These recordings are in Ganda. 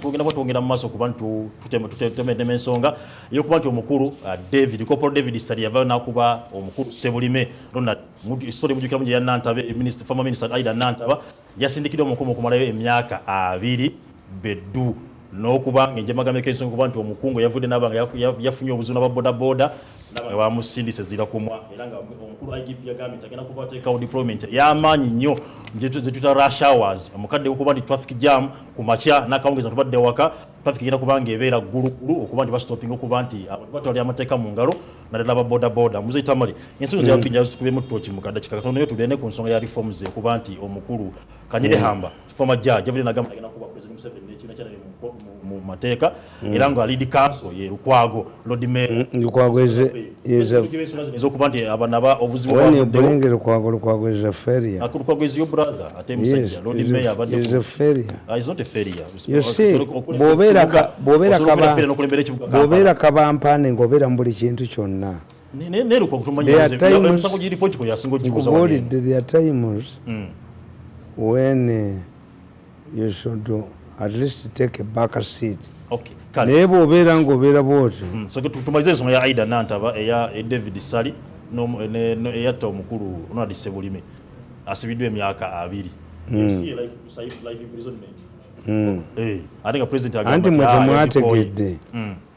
twongera mu maaso kuba tutemedde ensonga y'okuba nti omukulu David Corporal David Sali yavayo n'akuba omukulu Sebulime Ronald story mujukira ya Natamba former minister Aida Natamba yasindikidde omukomo okumalayo emyaka 2 beddu n'okuba ng'enjemagame k'ensonga kuba nti omukungu yavudde n'abanga yafunye obuzibu n'ababodaboda n'abanga bamusindise zira kumwa era nga omukulu IGP yagambye nti agenda kubateekawo deployment y'amaanyi nnyo zetuta rush hours omukadde okuba nti traffic jam ku makya n'akawungeza tubadde waka traffic igenda kuba ng'ebeera ggulugulu okuba nti bastopping okuba nti abantu batwali amateeka mu ngalo naddala ababodaboda muzeyi Tamale ensonga zeyabinja zikubemu ttooki mu kadda kikakatono yo tugende ku nsonga ya reforms okuba nti omukulu Kanyere Hamba former judge yavudde n'agamba agenda kuba president Museveni n'ekibiina kyali mu mateeka era nga lead council ye Lukwago Lord Mayor Lukwago ezokuba nti abanaba obuzibu bwabuddewo Lukwago is a failure. Lukwago is your brother ate musajja Lord Mayor abadde is a failure. Is not a failure. You see bw'obeera kabampane ng'obeera mu buli kintu kyonna. There are times when you should at least take a back seat. Okay. Naye bw'obeera ng'obeera bw'otyo. So tumalize ensonga ya Aida Natamba eya David Sali eyatta omukulu Ronald Sebulime asibiddwa emyaka 2. You see life imprisonment. I think a president anti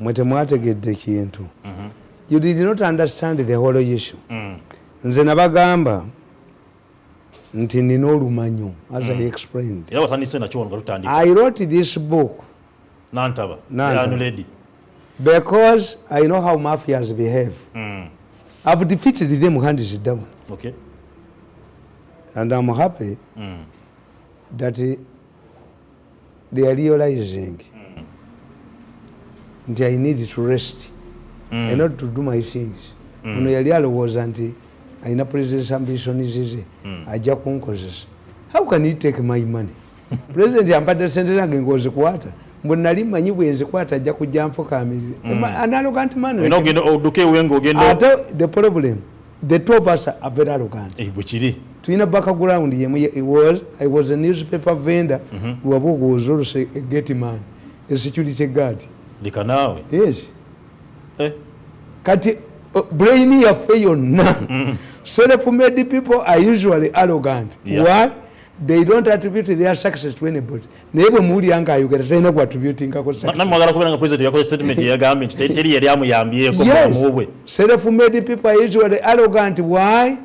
mwetemwategedde kintu. You did not understand the whole issue. Nze nabagamba nti nina olumanyo as I explained. I wrote this book Natamba because I know how mafias behave. I've defeated them hands down. Okay. And I'm happy that they are realizing that I need to rest and not to do my things. When I realize that I know president's ambition is ajja kunkozesa. How can he take my money? President yampadde sente zange ngoze kwata. Mbwe nali manyi bwenze kwata ajja kujja nfukaamiriza. An arrogant man. The problem, the two of us are very arrogant. Tuina background I was a newspaper vendor. Wabugo was also a gate man, a security guard. Likanawe. Yes. Kati brainy ya fail na. Self-made people are usually arrogant. Why? They don't attribute their success to anybody. Nebo muri anga yugera tena ku attributing kako success. Na mwagala kubera nga president yakole statement ya government teri yali amuyambyeko muwe. Self-made people are usually arrogant. Why?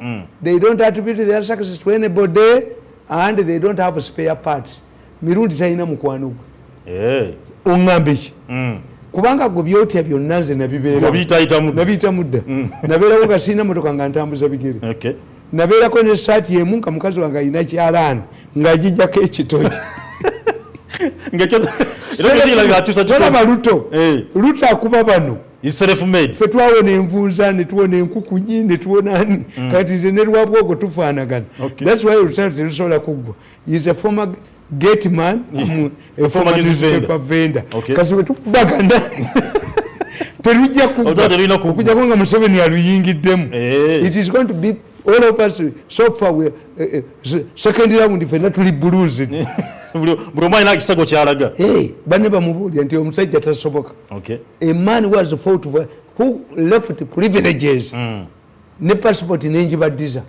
They don't attribute their success to anybody and they don't have spare parts. Mirundi taina mukwano gwe. Ongambe ki? Kubanga go byotya byonna nze nabibeera. Nabiyita mudda. Nabeera nga sina motoka nga ntambuza bigere. Okay. Nabeera ko ne saati yemu nga mukazi wange alina kyalaani ng'agijjako ekitogi. Tolaba Luto. Luto akuba bano. Self-made. Ffe twawona envunza ne tuwona enkukunyi ne tuwona ani. Kati nze ne lwabwogo tufaanagana. That's why Luto terusobola kuggwa. He is a former gate man, a former newspaper vendor. Kasi bwe tukubagana terujja kujja nga Museveni aluyingiddemu. It is going to be all of us so far we second round fenna tuli blues. Buli omwana akisago kyalaga. Banne bamubuulira nti omusajja tasoboka. A man who has fought for, who left privileges ne passport n'enjibaddiza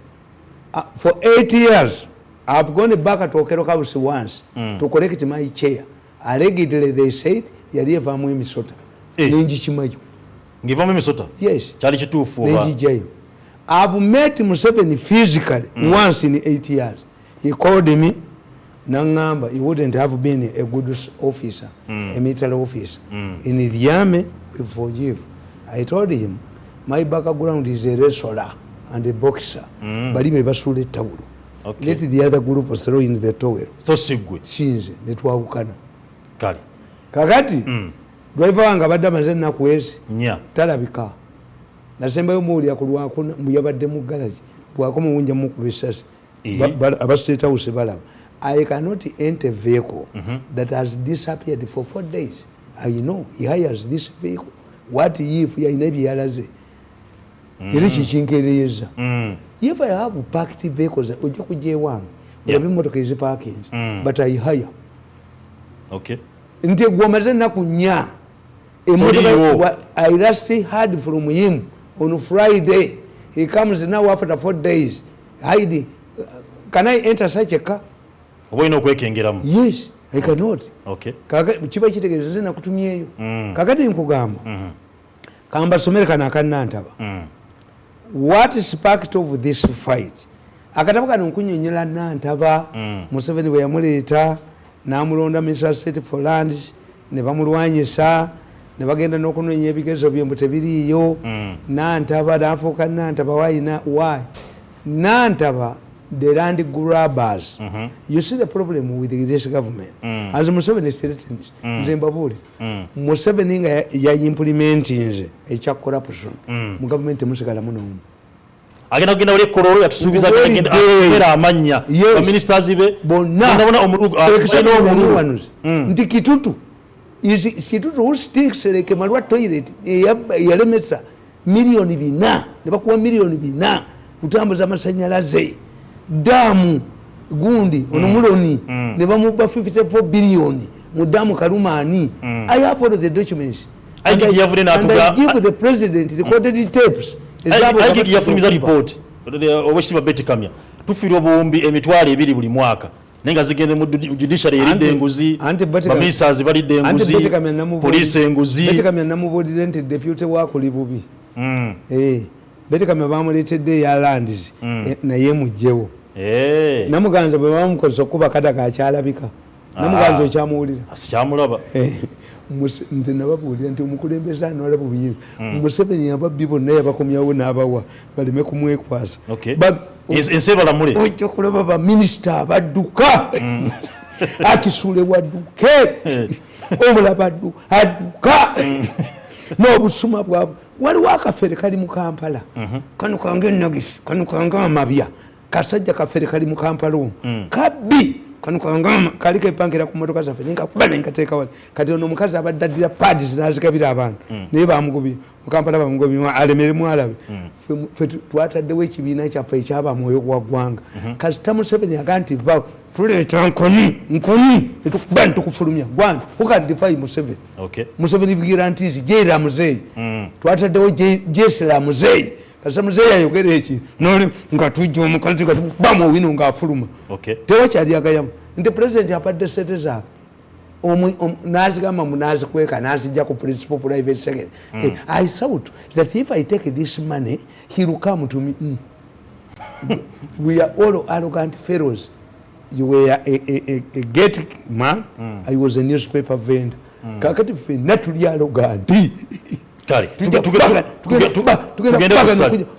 for 8 years. I've gone back to Okero House once to correct my chair. Allegedly they said yali evamu emisota. Nenji chimayo. Ngivamu emisota? Yes. Kyali kituufu oba. Nenji jayo. I've met Museveni physically once in 8 years. He called me. Nangamba, he wouldn't have been a good officer, a military officer. In the army, we forgive. I told him, my background is a wrestler and a boxer. Bali me basule tawulu. Let the other group throw in the towel. So sigwe. Chinze, netwawukana. Kali. Kakati, driver wanga badde amaze ennaku ezi. Talabika. Nasembayo muwulira ku lwakuna yabadde mu garage. Bw'akoma wunja mukuba essasi. Aba State House balaba. I cannot enter a vehicle that has disappeared for 4 days. I know he hires this vehicle. What if yalina byalaze? Eri kikinkereeza. If I have parked vehicles, ojja kujja ewange. Olaba emmotoka eziparkings. But I hire. Okay. nti gwomaze ennaku 4 I last heard from him on Friday. He comes now after 4 days. Hiding. Can I enter such a car? Yes, I cannot. Okay. Chiba kitegeeza na kutumyeyo. Kakati nkugamba. Kamba somere kana Nantaba. What is sparked of this fight? Akatabuka nkunyonyera Nantaba. Museveni bwe yamuleeta n'amulonda Minister State for Lands ne bamulwanyisa ne bagenda n'okunoonya ebigezo bye tebiriiyo. Nantaba n'afuuka Nantaba why? Nantaba, the land grabbers. You see the problem with this government. As Museveni threatens, Zimbabwe, Museveni ya implementing a corruption. Government musigala muno. Agenda kugenda wali kororo yatusubiza agenda era amanya ministers ibe bonna omululu nti kitutu who stinks like malwa toilet yalemesa milioni 4 ne bakuwa milioni 4 kutambuza amasanyalaze damu gundi onomuloni ne bamuba 54 billion mu damu Kalumani. I have all the documents. I give the president recorded tapes. Aiki yafumiza report obweshiba beti kamya tufira obumbi emitwalo 2 buli mwaka nenga zigende mu judiciary eride enguzi bamisazi balide enguzi police enguzi beti kamya namubodire nti deputy wako libubi beti kamya bamuletedde ya lands na ye mujjewo namuganza bwe bamukoze okuba kada kakyalabika namuganza okyamuwulira asikyamulaba nti nababuulira nti omukulembeze anolaba obuyinza Museveni yababbi bonna yabakomyawo n'abawa baleme kumwekwasa ensi balamule ojja kulaba baminisita abadduka akisuule wadduke omulaba adduka n'obusuma bwabwe waliwo akafere kali mu Kampala kano kange enagisi kano kange amabya kasajja kafere kali mu Kampala kabbi kanu kangama kaliko epankira ku motoka zaffe ninkakuba nenkateeka wali kati ono omukazi abaddadira pads n'azigabira abantu naye bamugobye mu Kampala bamugobye alemeremu alabe ffe twataddewo ekibiina kyaffe ekyaba mwoyo gwa ggwanga kasita Museveni aga nti va tuleeta nkoni netukuba netukufulumya gwange ukadifai Museveni Museveni vigirantizi jeera muzeeyi twataddewo jesera muzeeyi kasita muzeeyi ayogera eki noli nga tujja omukazi nga tukubamu owino ng'afuluma tewakyali agayamu nti pulezidenti apadde sente zaabwe n'azigamba munazikweka n'azijja ku principal private secretary. I thought that if I take this money he will come to me. We are all arrogant fellows. You were a gate man. I was a newspaper vendor. Kakati ffe natuli arrogant.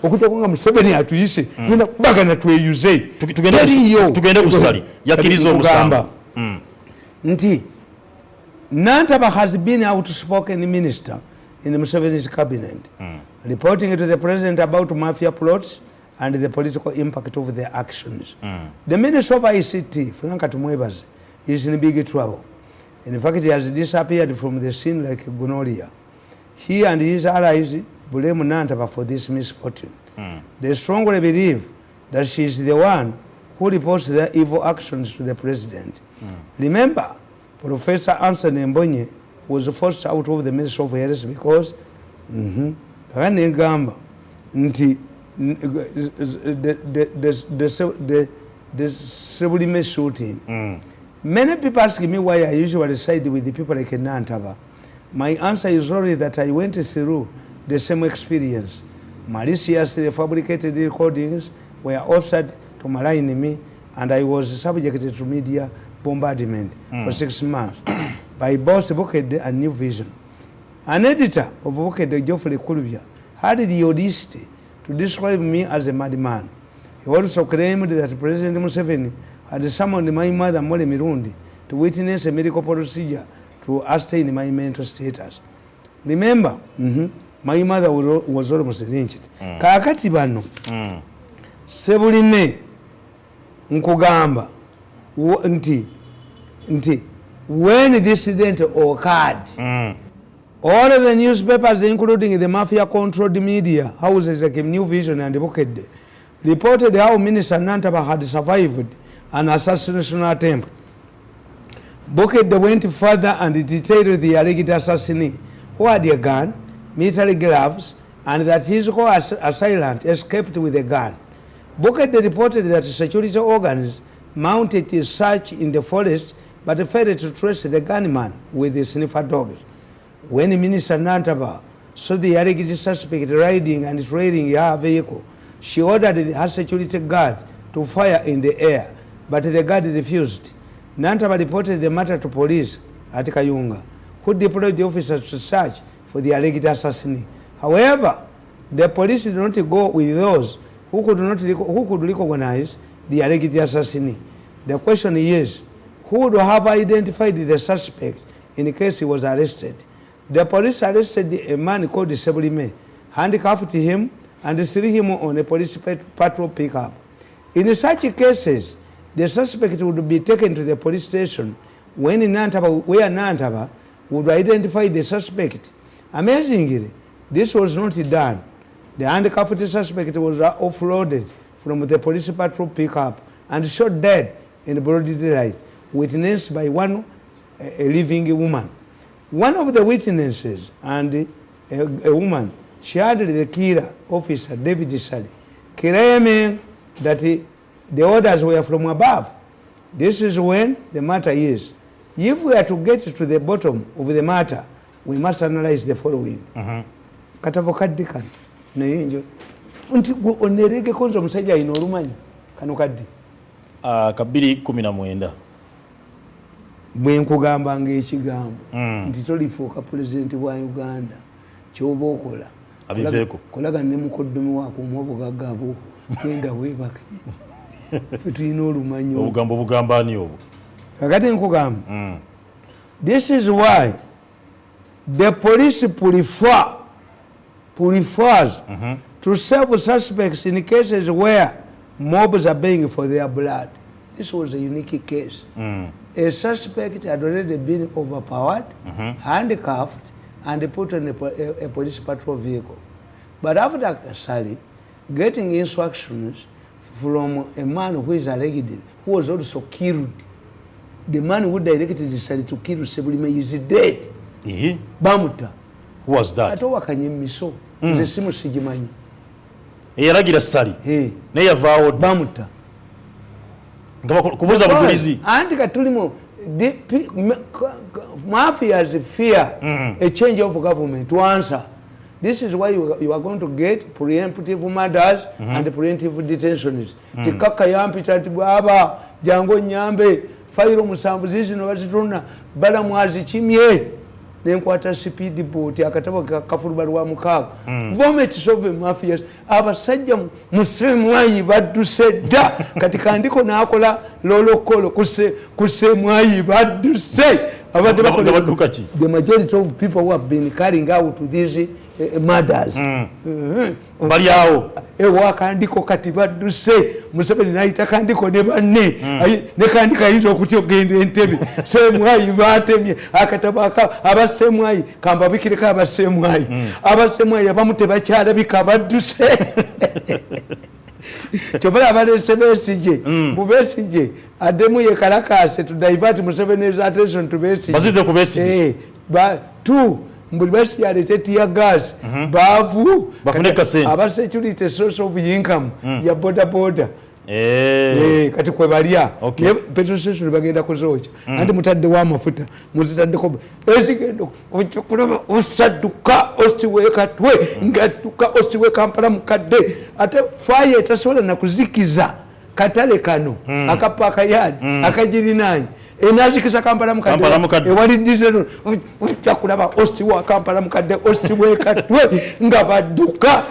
Okuta kwanga Museveni atuyise tugenda kubagana tweyuze tugende kusali yakiriza omusamba nti Natamba has been outspoken minister in Museveni's cabinet reporting to the president about mafia plots and the political impact of their actions. The minister of ICT Frank Tumwebaze is in big trouble. In fact, he has disappeared from the scene like gonorrhea. He and his allies blame Natamba for this misfortune. They strongly believe that she is the one who reports their evil actions to the president. Remember, Professor Anthony Mbonye was forced out of the Ministry of Health because the Sebulime shooting. Many people ask me why I usually side with the people like Natamba. My answer is only that I went through the same experience. Maliciously fabricated recordings were offered to malign me, and I was subjected to media bombardment for 6 months by both Bukede and New Vision. An editor of Bukede, Geoffrey Kulubya, had the audacity to describe me as a madman. He also claimed that President Museveni had summoned my mother, Mole Mirundi, to witness a medical procedure to ascertain my mental status. Remember, my mother was almost lynched. Kakati bano Sebulime nkugamba nti when this incident occurred, all of the newspapers, including the mafia-controlled media houses like New Vision and Bukede, reported how Minister Natamba had survived an assassination attempt. Bukede went further and detailed the alleged assassin who had a gun, military gloves, and that his co-assailant escaped with a gun. Bukede reported that security organs mounted a search in the forest but failed to trace the gunman with the sniffer dogs. When Minister Natamba saw the alleged suspect riding and trailing her vehicle, she ordered her security guard to fire in the air, but the guard refused. Natamba reported the matter to police at Kayunga, who deployed the officers to search for the alleged assassin. However, the police did not go with those who could recognize the alleged assassin. The question is, who would have identified the suspect in case he was arrested? The police arrested a man called Sebulime, handcuffed him, and threw him on a police patrol pickup. In such cases, the suspect would be taken to the police station where Natamba would identify the suspect. Amazingly, this was not done. The handcuffed suspect was offloaded from the police patrol pickup and shot dead in broad daylight, witnessed by a living woman. One of the witnesses and a woman shared the killer, Officer David Sally, claiming that the orders were from above. This is when the matter is. If we are to get to the bottom of the matter, we must analyze the following. Katabo kaddi kano naye njo nti onerege konzo omusajja ino olumanyi kano kaddi kabiri 19 bwe nkugamba ng'ekigambo nti tolifuuka pulezidenti bwa Uganda kyoba okola abiveeko kolaga ne mukoddomi waako omwobugagga abo genda weebake tulina olumanyi obugambo bugambani obwo kakati nkugamba this is why the police prefers to serve suspects in cases where mobs are begging for their blood. This was a unique case. A suspect had already been overpowered, handcuffed, and put on a police patrol vehicle. But after Sally getting instructions from a man who is alleged, who was also killed, the man who directed Sally to kill Sebulime is dead. Bamuta. Who was that? Atowa kanyemiso. Nze simu sijimanyi. Eyalagira Sally. Ne yavaawo bamuta. Ngaba kubuza bujulizi. Anti katulimo mafias fear a change of government to answer. This is why you are going to get preemptive murders and preemptive detentions. Tikaka yampita tibaba jango nyambe fairo musambu zino bazituna Balamuzi chimye nenkwata speed boat akatabo kafulubalwa mukago vomit solve mafias abasajja musemwayi baddusedda katika ndiko nakola lolokolo kusemwayi badduse abadde bakola the majority of people who have been carrying out these murders bali awo wakandiko kati badduse Museveni naita kandiko ne banne ne kandika yito kuti ogende Entebbe semwayi batemye akatabaka abasemwayi kamba bikireka abasemwayi abamute bakyala bikabadduse chobala abalese besije bubesije ademu ye kalakase to divert Museveni's attention to besije bazide ku besije two mbuli basi yalete tear gas bavu bafuneka sente aba security source of income ya boda kati kwe balia petrol station bagenda kuzocha anti mutadde wa mafuta muzitadde ko esigendo ochokulaba osaduka ostiweka twe ngatuka ostiweka Kampala mukadde ate fire tasola na kuzikiza katale kano akapaka yadi akajirinanyi enazikisa Kampala mukadde ewali diesel ochakulaba ostiwa Kampala mukadde ostiweka twe nga baduka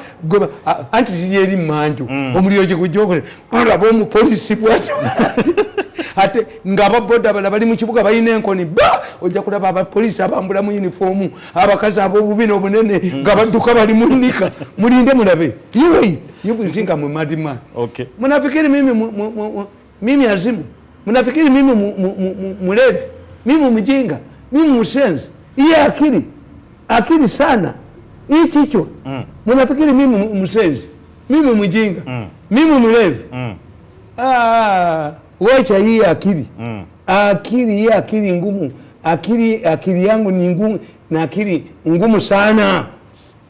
anti ziyeri manju omuliro gikujokole alaba omu police bwati ate ngaba boda bali mu kibuga bayina enkoni ojja kulaba aba police abambula mu uniform abakazi abobubino obunene ngabaduka bali munika mulinde mulabe you think I'm a mad man. Okay. Mnafikiri mimi azimu, mnafikiri mimi mlevi, mimi mjinga, mimi mshenzi. Hii akili sana. Hii chicho. Mnafikiri mimi mshenzi, mimi mjinga, mimi mlevi. Wacha hii akili. akili ngumu, akili yangu ni ngumu na akili ngumu sana.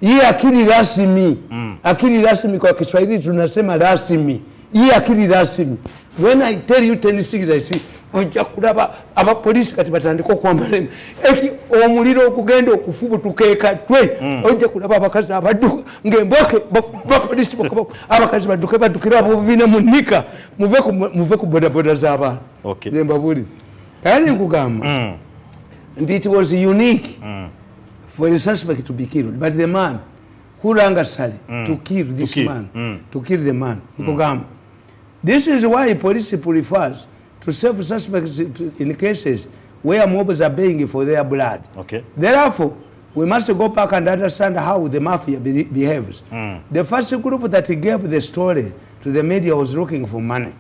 Hii akili rasmi, akili rasmi kwa Kiswahili tunasema rasmi. Hii akili rasmi. When I tell you 10 things I see, ojja kulaba abapolisi kati batandika okwambala omuliro okugenda okufubu tukeeka twe, ojja kulaba abakazi abadduka ng'emboke bapolisi abakazi baddukira abobina munika muve ku bodaboda z'abaana. Ng'embabuliza kale nkugamba nti it was unique for the suspect to be killed, but the man who rang Sally to kill this man, to kill the man, nkugamba. This is why police prefers to save suspects in cases where mobs are begging for their blood. Therefore, we must go back and understand how the mafia behaves. The first group that gave the story to the media was looking for money.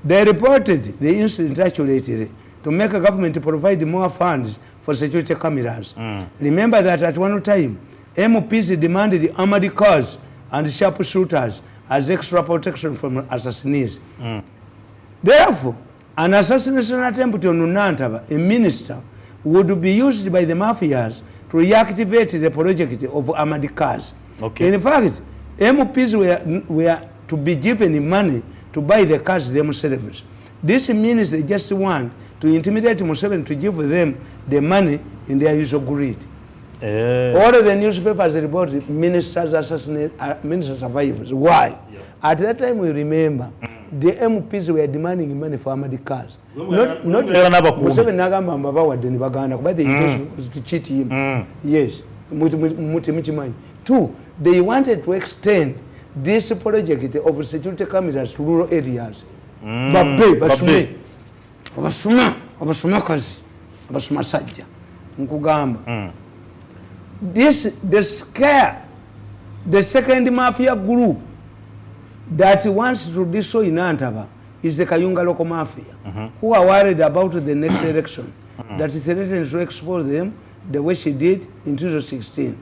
They reported the incident accurately to make a government provide more funds for security cameras. Remember that at one time, MPs demanded armored cars and sharpshooters as extra protection from assassins. Therefore, an assassination attempt on Natamba, a minister, would be used by the mafias to reactivate the project of armored cars. In fact, MPs were to be given money to buy the cars themselves. This means they just want to intimidate Museveni to give them the money in their usual greed. All of the newspapers report ministers assassinate, minister survivors. Why? At that time, we remember the MPs were demanding money for armored cars. Not Museveni nagamba mbabawadde ne baganda kuba the intention was to cheat him. Yes. Two, they wanted to extend this project of security cameras to rural areas. Abasumakazi, abasumasajja. Nkugamba. The second mafia group that wants to destroy Natamba is the Kayunga local mafia, who are worried about the next election, that threatens to expose them the way she did in 2016.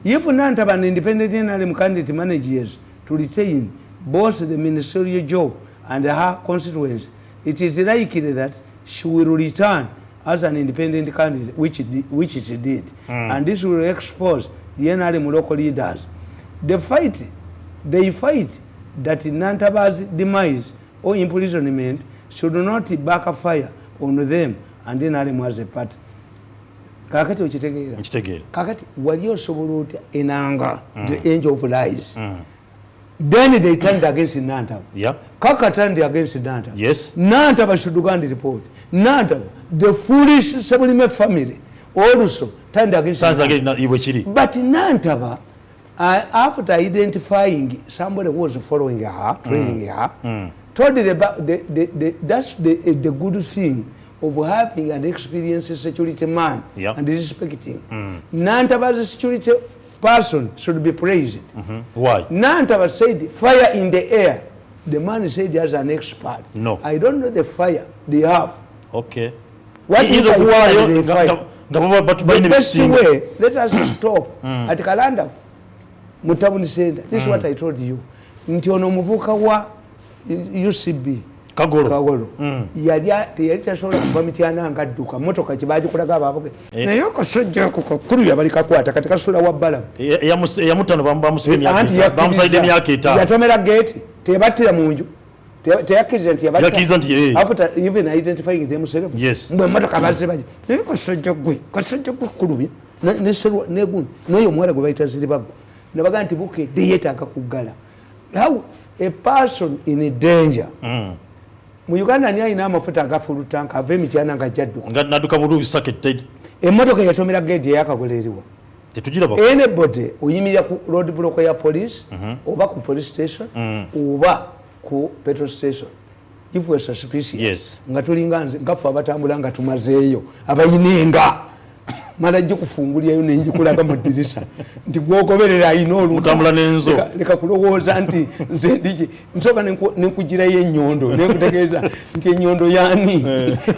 If Natamba and independent NRM candidate manages to retain both the ministerial job and her constituents, it is likely that she will return as an independent candidate, which she did. And this will expose the NRM local leaders. They fight that Natamba's demise or imprisonment should not backfire on them and NRM as a party. Kakati okitegeera. Kakati wali osobola otya Enanga, the angel of lies. Then they turned against Natamba. Kaka turned against Natamba. Yes. Natamba should go and report. Natamba, the foolish Sebulime family, also turned against Natamba. But Natamba, after identifying somebody who was following her, training her, told that's the good thing of having an experienced security man and respecting. Natamba's security person should be praised. Why? Natamba said fire in the air. The man said as an expert. No. I don't know the fire they have. Okay. What is the fire? The best way, let us stop at Kalanda Mutabuni said, this is what I told you. Nti ono muvuka wa UCB Kagolo. Yali tasobola kuva mityana ngadduka motoka kibaji kulaga abavuge. Naye okasajja kukulu yabali kakwata kati kasula wa bala. Yamutano bamusibeni bamusaide emyaka 5. Yatomera gate tebatira munju. Teyakiriza nti yabatira nti after even identifying themselves. Yes. Mwe motoka bazibaji. Naye okasajja gwe kulubye. Neserwa negun noyo mwala gwe bayita ziribago. Nabaga nti buke deyetaka kugala. How a person in danger. Mu Uganda ni ayina amafuta agafulu tanka ave mityana ngajadduka. Naduka bulu sakete. Emotoka yatomera gate yakagolerwa. Tetugira bako. Anybody oyimira ku road block ya police oba ku police station oba ku petrol station. If we are suspicious. Yes. Nga tulinganze ngafu abatambula nga tumazeeyo abayinenga. Mala jjo kufungulyayo nenjikulaga mu dirisa nti gwogoberera ayina olutambula nenzo leka kulowooza nti nze ndije nsoka nenkugirayo ennyondo nekutegeeza nti ennyondo yani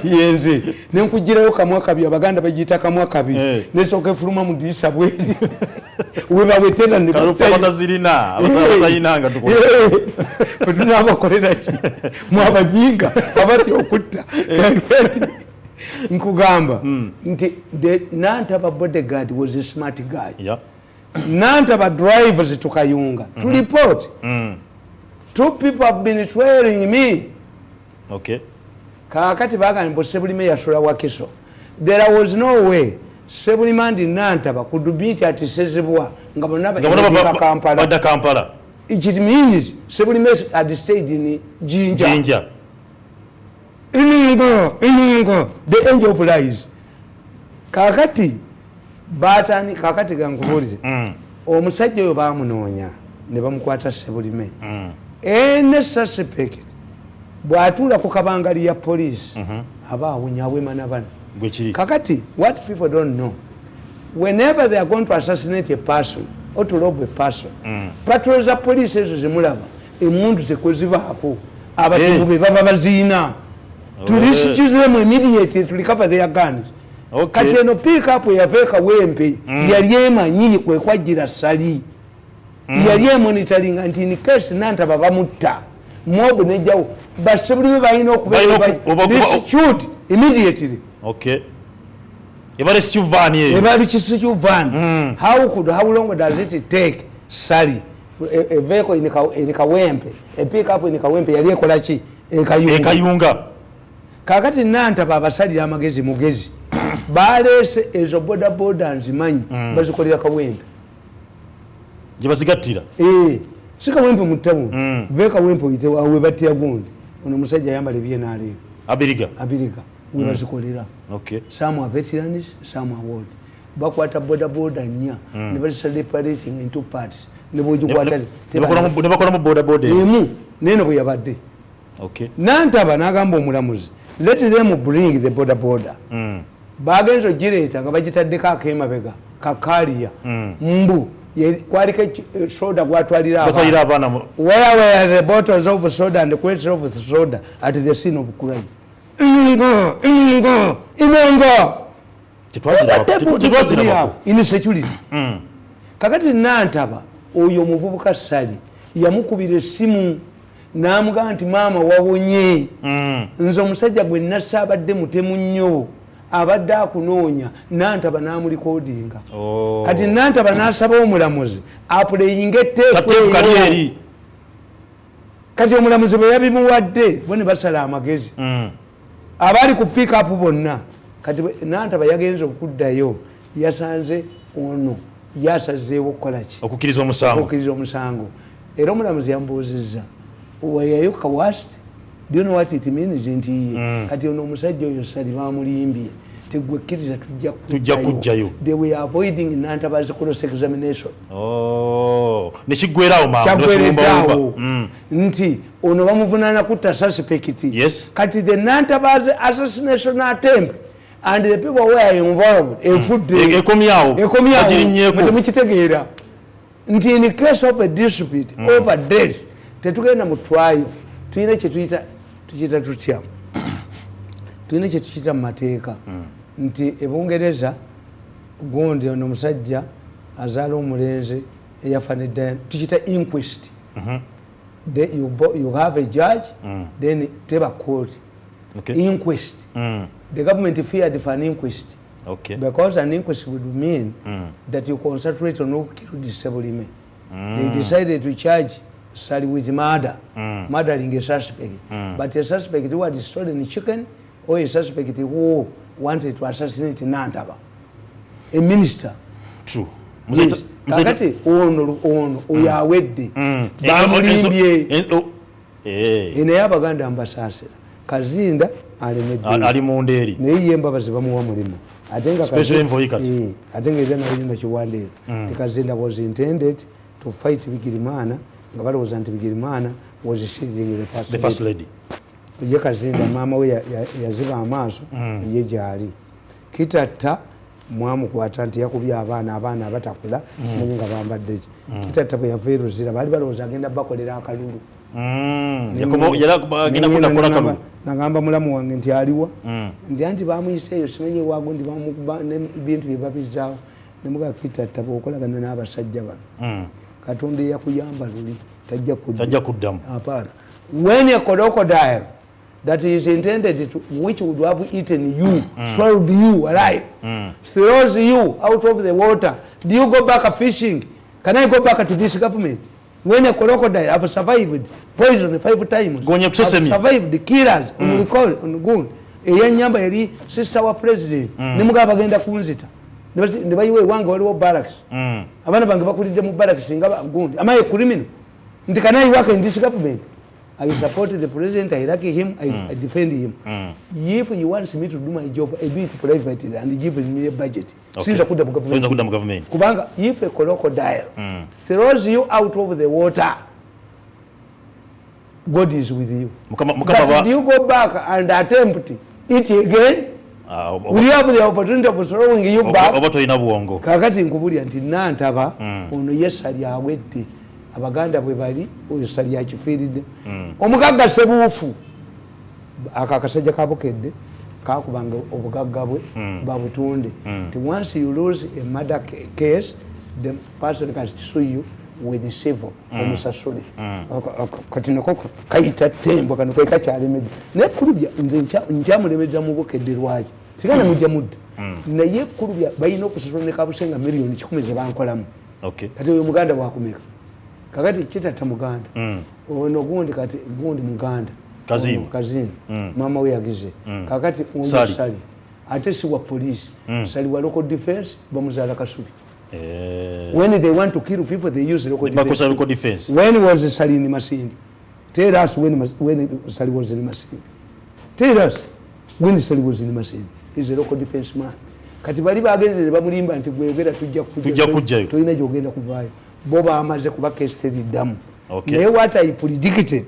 yenze nenkugirayo kamwa kabi abaganda bagiyita kamwa kabi nesooka efuluma mu dirisa bweri weba wetera ne batazirina abatayinanga tukola tunabakolera ki mwabajinga abati okutta nkugamba nti the Natamba bodyguard was a smart guy. Natamba drivers to Kayunga to report 2 people have been trailing me. Okay. Kakati baga mbo Sebulime yasula wakiso. There was no way Sebulime and Natamba could meet at Sezebwa ngabona Kampala. It means Sebulime had stayed in Jinja. Enanga, the angel of lies. Kakati batani kakati gankubulize. Omusajja oyo bamunonya ne bamukwata Sebulime. Ene suspect bwatula ku kabangali ya police abawunya wemana bana. Kakati, what people don't know, whenever they are going to assassinate a person or to rob a person, patrols of police ezo zimulaba emundu zekozibaako abatubu be baba bazina to rescue them immediately to recover their guns. Kati eno pick up yaveeka wempe yali emanyi kwe kwajira sali yali monitoring nti in case Natamba bamutta mob nejawo basebulime balina okuba immediately. Okay. Ebali Stuvani eyo. Ebali Stuvani. How long does it take Sally a vehicle in Kawempe, a pick up in Kawempe yali ekola ki ekayunga. Kakati Natamba abasali amagezi mugezi balese ezo boda nzimanyi bazikolera Kawempe. Jibazigatira. Sika Wempe mutabu. Veka Wempe ite awe batia gundi. Ono musajja yambale bye nali. Abiriga. We bazikolera. Okay. Some are veterans, some are what. Bakwata boda nya. Never separating into parts. Never mu boda. Neno bwe yabadde. Okay. Natamba nagamba omulamuzi. Let them bring the boda. Bagenzo gireta nga bagitaddeko akemabega kakaliya. Mbu kwaliko soda gwatwalira abana. Where were the bottles of soda and the crates of soda at the scene of crime? Enanga. In security. Kakati Natamba oyo muvubuka Sali yamukubira essimu n'amuga nti maama wawonye nze omusajja gwe nasabadde mutemu nnyo abadde akunoonya Natamba n'amulikodinga. Kati Natamba n'asaba omulamuzi apuleyinga etteeka eri. Kati omulamuzi bwe yabimuwadde bo ne basala amagezi. Abali ku pick up bonna kati Natamba yagenze okuddayo yasanze ono yasazeewo okukolaki okukkiriza omusango. Era omulamuzi yambuuzizza were you coerced? Do you know what it means? Nti kati ono omusajja oyo Sali bamulimbye tegwekkiriza tujja kujjayo. They were avoiding Natamba's cross examination. Nekiggwerawo kyagwereddawo nti ono bamuvunaana kutta suspect. Yes. Kati the Natamba's assassination attempt and the people were involved efudde ekomyawo temukitegeera nti in case of a dispute over death tetugenda mu twayo tulina tukiyita tutya tulina kyetukiyita mu mateeka nti ebungereza gundi ono musajja azaala omulenzi eyafanidde tukiyita inquest. You have a judge then teba court. Inquest. The government feared for an inquest. Okay. Because an inquest would mean that you concentrate on who killed Sebulime. They decided to charge Sali with murder, murdering a suspect. But a suspect who had stolen chicken or a suspect who wanted to assassinate Natamba, a minister. True. Kakati ono oyawedde bamulimbye ene y'Abaganda mbasasira Kazinda ali mundeeri naye ye embabazi bamuwa mulimu special envoy kati ate ng'era nalinda kiwandiika Kazinda was intended to fight Bigirimana nga balowooza nti Bigirimana was shielding the first lady. Ye Kazinda maama we yaziba amaaso ye gyali kitatta mwamukwata nti yakubye abaana abatakula kimanyi nga bambadde ki kitatta bwe yava eruzira baali balowooza agenda bakolera akalulu nagamba mulamu wange nti aliwa nti anti bamuyiseeyo simanyi ewago ndi bamukuba nebintu bye babizaawo nemuga kita tabo okolagana n'abasajja bano katonda yakuyamba luli tajja kuddamu apana when a crocodile that is intended to which would have eaten you swallowed you alive throws you out of the water, do you go back fishing? Can I go back to this government? When a crocodile have survived poison 5 times, have survived the killers on gun eyenyamba yali sister wa president nemuga bagenda kunzita ne bayiwe wange waliwo barracks abana bange bakulidde mu barracks nga gundi am I a criminal? Nti can I work in this government? I support the president, I like him, I defend him. If he wants me to do my job, I do it privately and he gives me a budget. Since I couldn't government. Kubanga, if a crocodile throws you out of the water, God is with you. But you go back and attempt it again, will you have the opportunity of throwing you back? Kakati nkubuli anti Natamba ono yesali awedde. Abaganda bwe bali oyosali yakifiiridde omugagga sebuufu akakasajja kabukedde kakubanga obugagga bwe babutunde nti once you lose a murder case the person can sue you with the civil omusasule kati nako kayita tembo kano kwe kakyalemedde naye kulubya nze nkyamulemeza mu bukedde lwaki sigana mujja mudda naye kulubya balina okusasula ne kabusenga miliyoni 10 ze bankolamu kati oyo muganda bwakumeka kakati kitata muganda ono gundi kati gundi muganda kazimu mama we yagize kakati sali ate si wa police sali wa local defense bamuzala kasubi when they want to kill people they use local defense when was sali in Masindi tell us when sali was in Masindi tell us when sali was in Masindi is a local defense man kati bali bagenze bamulimba nti gwegera tujja kujja toina jogenda kuvayo boba amaze kuba case damu naye what I predicted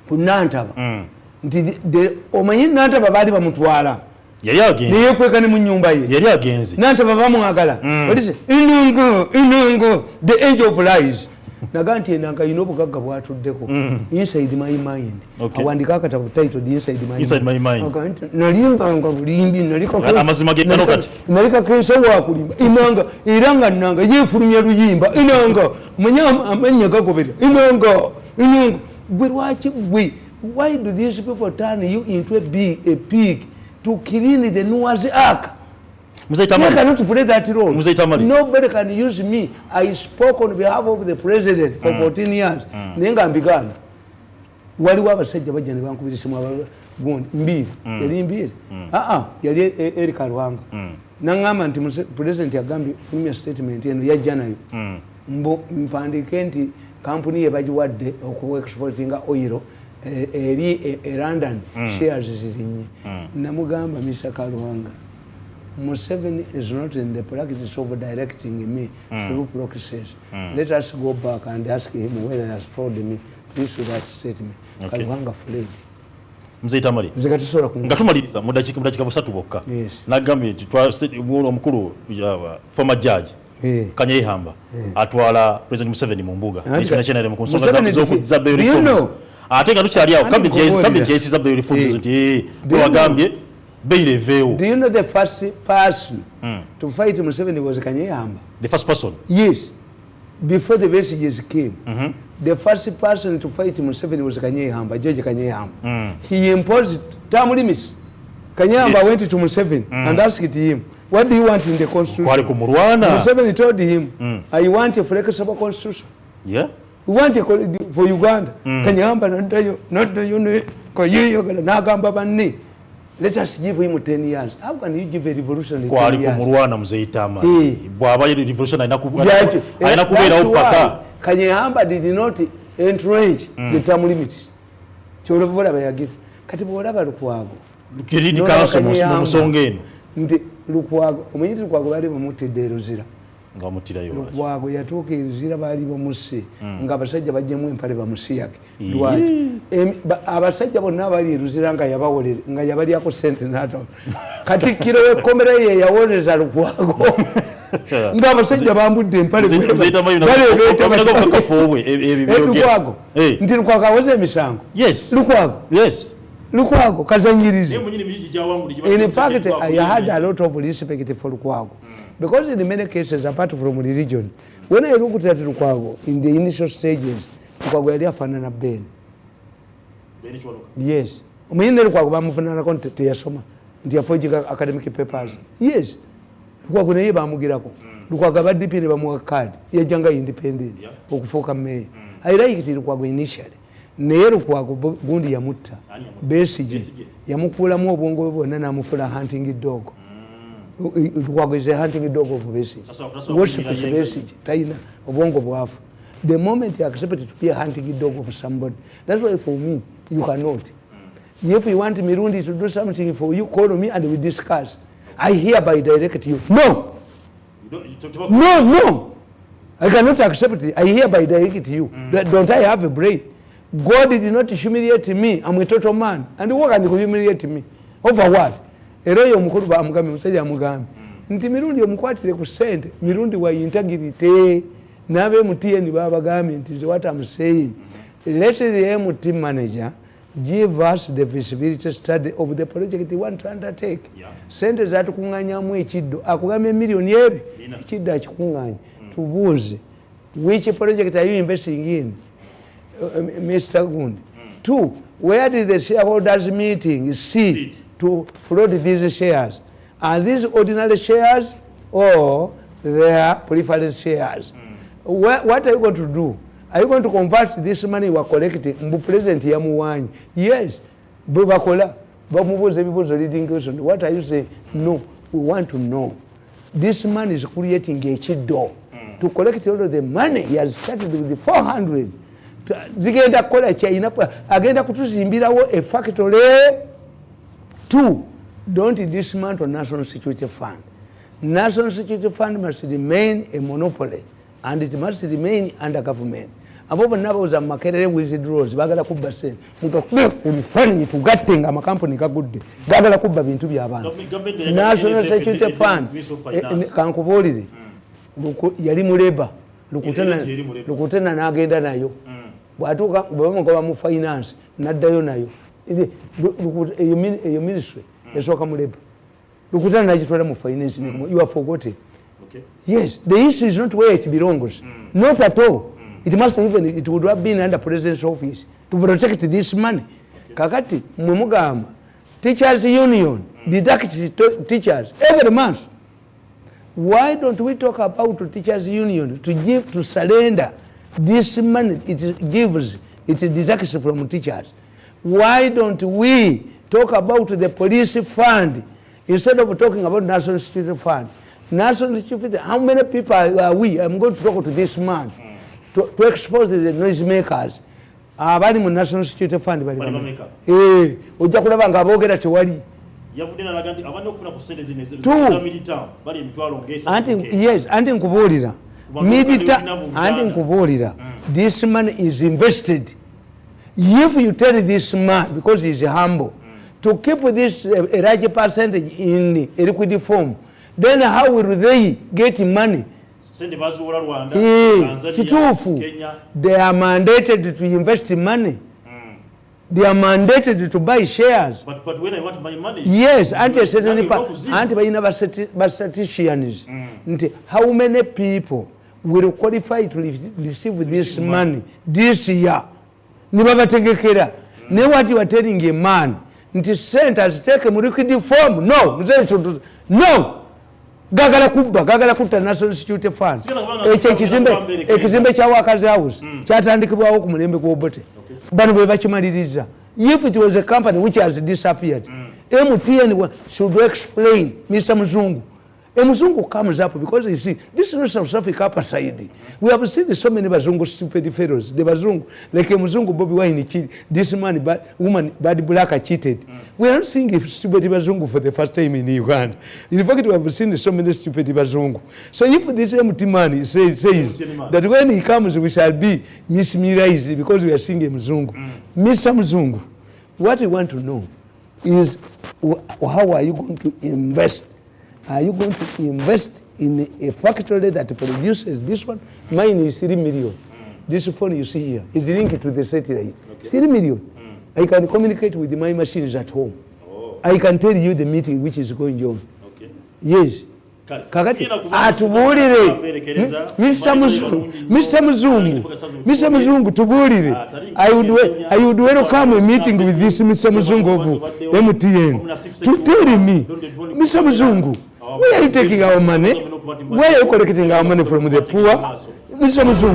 ku Natamba nti omanyi Natamba bali bamutwala yali agenze naye kwekane mu nyumba ye yali agenze Natamba bamwagala what is Enanga the age of lies naganti Enanga ino bugagga bwatuddeko inside my mind awandika akatabo title inside my mind nalimba nga bulimbi naliko amazima ge kano kati nalika kese wa kulimba Enanga iranga Enanga yefulumya luyimba Enanga munyama amenya gagobera Enanga gwe lwaki gwe why do these people turn you into a pig to clean the Noah's Ark? I cannot play that role. Nobody can use me. I spoke on behalf of the president for 14 years. Nenga mbigana. Waliwo abasajja bajja ne bankubiriza gundi mbiri. Yali mbiri. Yali Erika Rwanga. Nangamba nti president yagambye fulumya statement eno yajja nayo. Mpandike nti company ye bagiwadde okuexportinga oil eri London shares zirinye. Namugamba Mr. Kalwanga. Museveni is not in the practice of directing me through proxies. Let us go back and ask him whether he has told me this or that statement. Kalwanga fled. Mzee Tamale. Nga tumaliriza mu dakika 3 bokka. Nagambye omukulu former judge Kanyehamba atwala President Museveni mu mbuga. National mu nsonga za bail reforms. Ate nga tukyali awo cabinet case za bail reforms nti wagambye. Do you know the first person to fight Museveni was Kanyehamba? The first person? Yes. Before the messages came, the first person to fight Museveni was Kanyehamba, George Kanyehamba. He imposed term limits. Kanyehamba went to Museveni and asked him, what do you want in the constitution? Museveni told him, I want a flexible constitution. Yeah. We want a for Uganda. Kanyehamba not the Nagamba. Let us give him 10 years. How can you give a revolution in 10 years? Kumurwana Mzee Tamale. Bwaba ye revolution aina kubeera upaka. Kanyehamba did not entrench the term limits. Cholo bola bayagira. Kati bola balukwago. Lukiridi kanso musonga eno. Ndi lukwago. Omanyi lukwago bali bamutidde eruzira. Nga mutirayo. Lukwago yatuuka eruzira bali bamusse. Nga abasajja bajjemu empale bamusiyake. Lwaki? Abasajja bonna bali eruzira nga yabawolere nga yabali ako sente nato. Katikkiro w'ekkomera ye yawoleza lukwago. Nga abasajja bambudde empale lukwago. Nti lukwago awoze emisango. Yes. Lukwago. Yes. Lukwago kazanyirizi. In fact, I had a lot of respect for Lukwago because in many cases, apart from religion, when I looked at Lukwago in the initial stages, Lukwago yali afanana Ben. Yes. Umuyinde Lukwago bamufanana konti teyasoma nti yafojiga academic papers. Yes. Lukwago naye bamugirako. Lukwago abadde ne bamuwa card yajanga independent okufuuka mayor. I liked Lukwago initially. Naye Lukwago gundi yamutta Besigye yamukulamu obwongo bwonna n'amufula hunting dog. Lukwago is a hunting dog of Besigye. Worship is Besigye tayina obwongo bwafu. The moment you accept to be a hunting dog of somebody, that's why for me you cannot. If you want Mirundi to do something for you, call me and we discuss. I hereby direct you. No. No. I cannot accept it. I hereby direct you. Don't I have a brain? God did not humiliate me. I'm a total man. And what can you humiliate me? Over what? Eroyo mukuru ba amugami musajja amugami. Nti Mirundi omukwatire ku sente. Mirundi wa integrity. Nabe mutiye ni baba gami nti what I'm saying. Let the MT manager give us the feasibility study of the project you want to undertake. Sente zatu kunganyamu ekiddo. Akugame million yebi. Ekiddo akikunganya. Tubuze. Which project are you investing in? Mr. Gund. 2. Where did the shareholders meeting sit to float these shares? Are these ordinary shares or they are preferred shares? What are you going to do? Are you going to convert this money you are collecting? Mbu present ya muwanyi. Yes. Bakola. Bamubuze bibuzo leading question. What are you saying? No. We want to know. This man is creating a chido to collect all of the money. He has started with the 400. Zigenda kola China agenda kutuzimbirawo a factory. 2. Don't dismantle National Security Fund. National Security Fund must remain a monopoly and it must remain under government. Abo nabo za makerere withdrawals bagala kubba sen muto ebifanyi tugattenga amakampuni gagudde gagala kubba bintu by'abantu. National Security Fund kankubuulire yali muleba lukutena n'agenda nayo bwatuuka bwebamugoba mu finance n'addayo nayo eyo ministry esooka muleba lukutena n'agitwala mu finance. You are forgotten. Yes, the issue is not where it belongs. Not at all. It must even, it would have been under President's office to protect this money. Kakati, Mumugama, Teachers Union, deducts teachers every month. Why don't we talk about Teachers Union to surrender this money it gives, it deducts from teachers? Why don't we talk about the police fund instead of talking about National Security Fund? National Security, how many people are we? I'm going to talk to this man to expose the noisemakers. Abali mu National Security Fund bali bameka. Ojja kulaba nga aboogera tewali. Yavudde nalaga nti abadde okufuna ku ssente zino za militant bali emitwalo ng'esatu. Yes, anti nkubuulira. Anti nkubuulira. This money is invested. If you tell this man, because he is humble, to keep this a large percentage in a liquid form, then how will they get money? Kituufu. They are mandated to invest money. They are mandated to buy shares. But when I want my money, yes, anti a certain anti by statisticians. How many people will qualify to receive this money this year? Nibabategekera. Ne what you are telling a man, nti centers take a liquid form. No. Gagala kubba, gagala kutta National Security Fund. Ekizimbe kya Workers House kyatandikibwawo ku mulembe gw'Obote. Bano bwe bakimaliriza. If it was a company which has disappeared, MTN should explain, Mr. Muzungu. Muzungu comes up because you see, this is not South Africa apartheid. We have seen so many Bazungu stupid fellows. The Bazungu, like Muzungu Bobby Wine cheated, this man, woman, bad black cheated. We are not seeing stupid Bazungu for the first time in Uganda. In fact, we have seen so many stupid Bazungu. So if this empty man says that when he comes, we shall be mismerized because we are seeing Muzungu. Mr. Muzungu, what we want to know is how are you going to invest? Are you going to invest in a factory that produces this one? Mine is 3 million. This phone you see here is linked to the satellite. 3 million. I can communicate with my machines at home. I can tell you the meeting which is going on. Okay. Yes. Kakati atubulire Mr. Muzungu tubulire. I would welcome a meeting with this Mr. Muzungu of MTN to tell me, Mr. Muzungu, where are you taking our money? Where are you collecting our money from the poor? Mr. Muzungu.